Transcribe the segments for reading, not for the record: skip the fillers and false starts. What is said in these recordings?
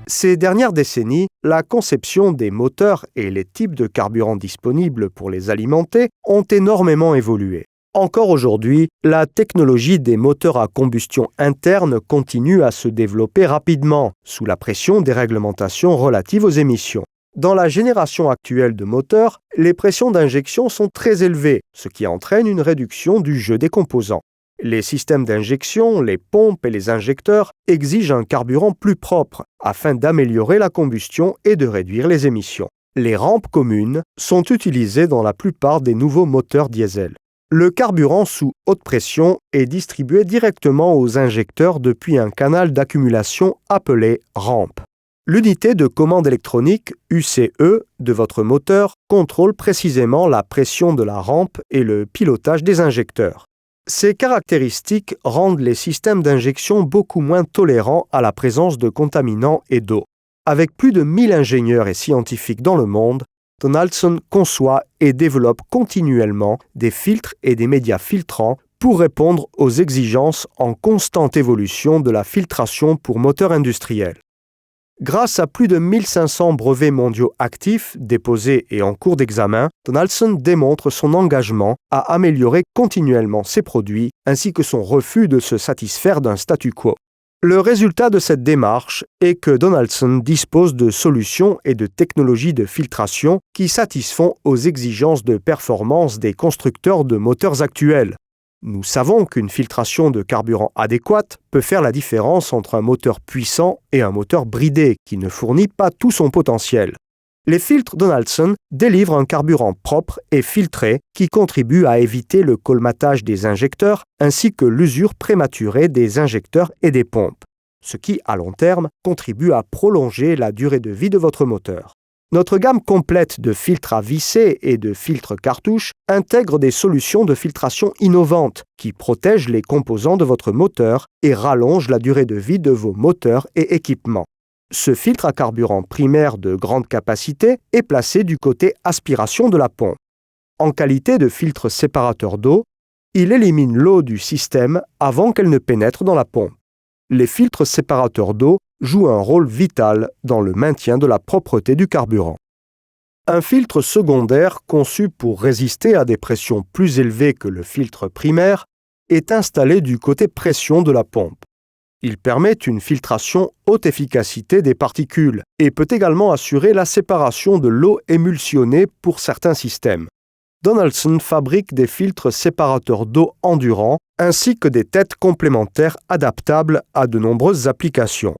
Ces dernières décennies, la conception des moteurs et les types de carburants disponibles pour les alimenter ont énormément évolué. Encore aujourd'hui, la technologie des moteurs à combustion interne continue à se développer rapidement, sous la pression des réglementations relatives aux émissions. Dans la génération actuelle de moteurs, les pressions d'injection sont très élevées, ce qui entraîne une réduction du jeu des composants. Les systèmes d'injection, les pompes et les injecteurs exigent un carburant plus propre afin d'améliorer la combustion et de réduire les émissions. Les rampes communes sont utilisées dans la plupart des nouveaux moteurs diesel. Le carburant sous haute pression est distribué directement aux injecteurs depuis un canal d'accumulation appelé rampe. L'unité de commande électronique UCE de votre moteur contrôle précisément la pression de la rampe et le pilotage des injecteurs. Ces caractéristiques rendent les systèmes d'injection beaucoup moins tolérants à la présence de contaminants et d'eau. Avec plus de 1000 ingénieurs et scientifiques dans le monde, Donaldson conçoit et développe continuellement des filtres et des médias filtrants pour répondre aux exigences en constante évolution de la filtration pour moteurs industriels. Grâce à plus de 1500 brevets mondiaux actifs, déposés et en cours d'examen, Donaldson démontre son engagement à améliorer continuellement ses produits ainsi que son refus de se satisfaire d'un statu quo. Le résultat de cette démarche est que Donaldson dispose de solutions et de technologies de filtration qui satisfont aux exigences de performance des constructeurs de moteurs actuels. Nous savons qu'une filtration de carburant adéquate peut faire la différence entre un moteur puissant et un moteur bridé qui ne fournit pas tout son potentiel. Les filtres Donaldson délivrent un carburant propre et filtré qui contribue à éviter le colmatage des injecteurs ainsi que l'usure prématurée des injecteurs et des pompes, ce qui, à long terme, contribue à prolonger la durée de vie de votre moteur. Notre gamme complète de filtres à visser et de filtres cartouches intègre des solutions de filtration innovantes qui protègent les composants de votre moteur et rallongent la durée de vie de vos moteurs et équipements. Ce filtre à carburant primaire de grande capacité est placé du côté aspiration de la pompe. En qualité de filtre séparateur d'eau, il élimine l'eau du système avant qu'elle ne pénètre dans la pompe. Les filtres séparateurs d'eau jouent un rôle vital dans le maintien de la propreté du carburant. Un filtre secondaire conçu pour résister à des pressions plus élevées que le filtre primaire est installé du côté pression de la pompe. Il permet une filtration haute efficacité des particules et peut également assurer la séparation de l'eau émulsionnée pour certains systèmes. Donaldson fabrique des filtres séparateurs d'eau endurants ainsi que des têtes complémentaires adaptables à de nombreuses applications.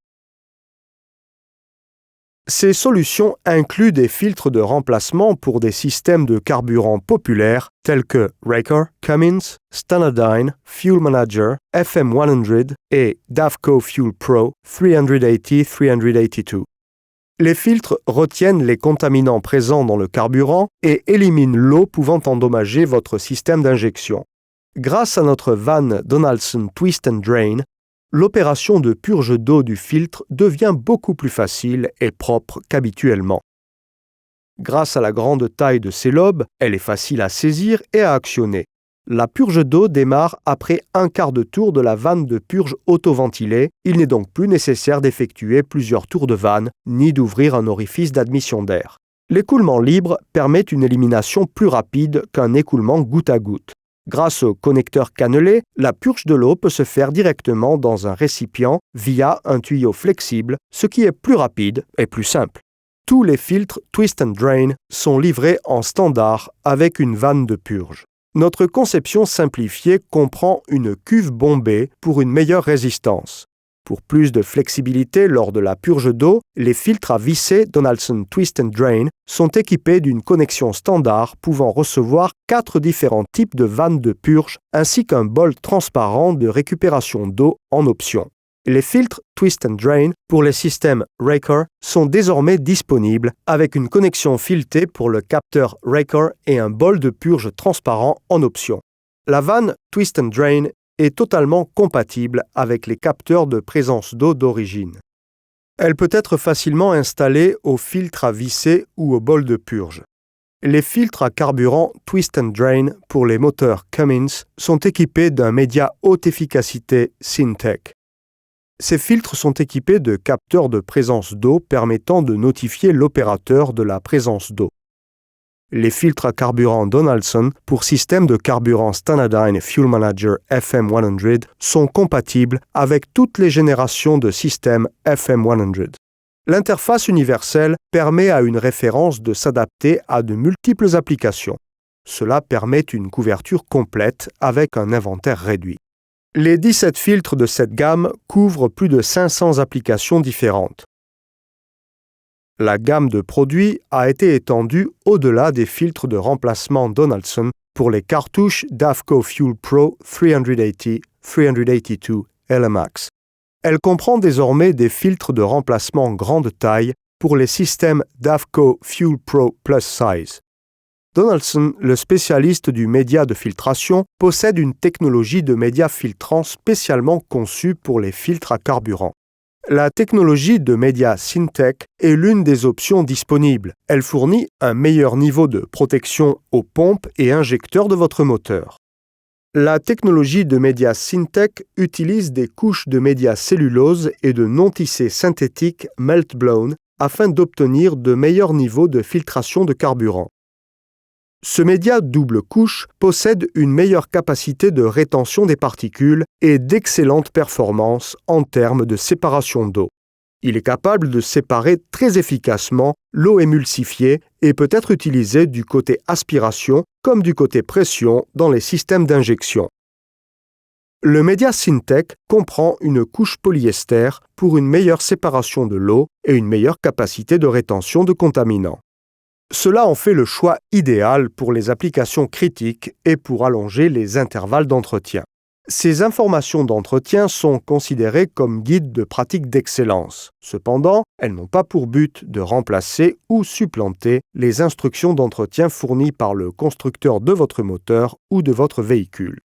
Ces solutions incluent des filtres de remplacement pour des systèmes de carburant populaires tels que Raker, Cummins, Standardine, Fuel Manager, FM100 et Davco Fuel Pro 380-382. Les filtres retiennent les contaminants présents dans le carburant et éliminent l'eau pouvant endommager votre système d'injection. Grâce à notre vanne Donaldson Twist and Drain, l'opération de purge d'eau du filtre devient beaucoup plus facile et propre qu'habituellement. Grâce à la grande taille de ses lobes, elle est facile à saisir et à actionner. La purge d'eau démarre après un quart de tour de la vanne de purge autoventilée. Il n'est donc plus nécessaire d'effectuer plusieurs tours de vanne, ni d'ouvrir un orifice d'admission d'air. L'écoulement libre permet une élimination plus rapide qu'un écoulement goutte à goutte. Grâce au connecteur cannelé, la purge de l'eau peut se faire directement dans un récipient via un tuyau flexible, ce qui est plus rapide et plus simple. Tous les filtres Twist and Drain sont livrés en standard avec une vanne de purge. Notre conception simplifiée comprend une cuve bombée pour une meilleure résistance. Pour plus de flexibilité lors de la purge d'eau, les filtres à visser Donaldson Twist and Drain sont équipés d'une connexion standard pouvant recevoir 4 différents types de vannes de purge ainsi qu'un bol transparent de récupération d'eau en option. Les filtres Twist and Drain pour les systèmes Raker sont désormais disponibles avec une connexion filetée pour le capteur Raker et un bol de purge transparent en option. La vanne Twist and Drain est totalement compatible avec les capteurs de présence d'eau d'origine. Elle peut être facilement installée au filtre à visser ou au bol de purge. Les filtres à carburant Twist and Drain pour les moteurs Cummins sont équipés d'un média haute efficacité Syntec. Ces filtres sont équipés de capteurs de présence d'eau permettant de notifier l'opérateur de la présence d'eau. Les filtres à carburant Donaldson pour système de carburant Stanadyne Fuel Manager FM100 sont compatibles avec toutes les générations de systèmes FM100. L'interface universelle permet à une référence de s'adapter à de multiples applications. Cela permet une couverture complète avec un inventaire réduit. Les 17 filtres de cette gamme couvrent plus de 500 applications différentes. La gamme de produits a été étendue au-delà des filtres de remplacement Donaldson pour les cartouches Davco Fuel Pro 380-382 LMAX. Elle comprend désormais des filtres de remplacement grande taille pour les systèmes Davco Fuel Pro Plus Size. Donaldson, le spécialiste du média de filtration, possède une technologie de média filtrant spécialement conçue pour les filtres à carburant. La technologie de média Syntec est l'une des options disponibles. Elle fournit un meilleur niveau de protection aux pompes et injecteurs de votre moteur. La technologie de média Syntec utilise des couches de média cellulose et de non-tissé synthétique melt-blown afin d'obtenir de meilleurs niveaux de filtration de carburant. Ce média double couche possède une meilleure capacité de rétention des particules et d'excellentes performances en termes de séparation d'eau. Il est capable de séparer très efficacement l'eau émulsifiée et peut être utilisé du côté aspiration comme du côté pression dans les systèmes d'injection. Le média Syntec comprend une couche polyester pour une meilleure séparation de l'eau et une meilleure capacité de rétention de contaminants. Cela en fait le choix idéal pour les applications critiques et pour allonger les intervalles d'entretien. Ces informations d'entretien sont considérées comme guides de pratique d'excellence. Cependant, elles n'ont pas pour but de remplacer ou supplanter les instructions d'entretien fournies par le constructeur de votre moteur ou de votre véhicule.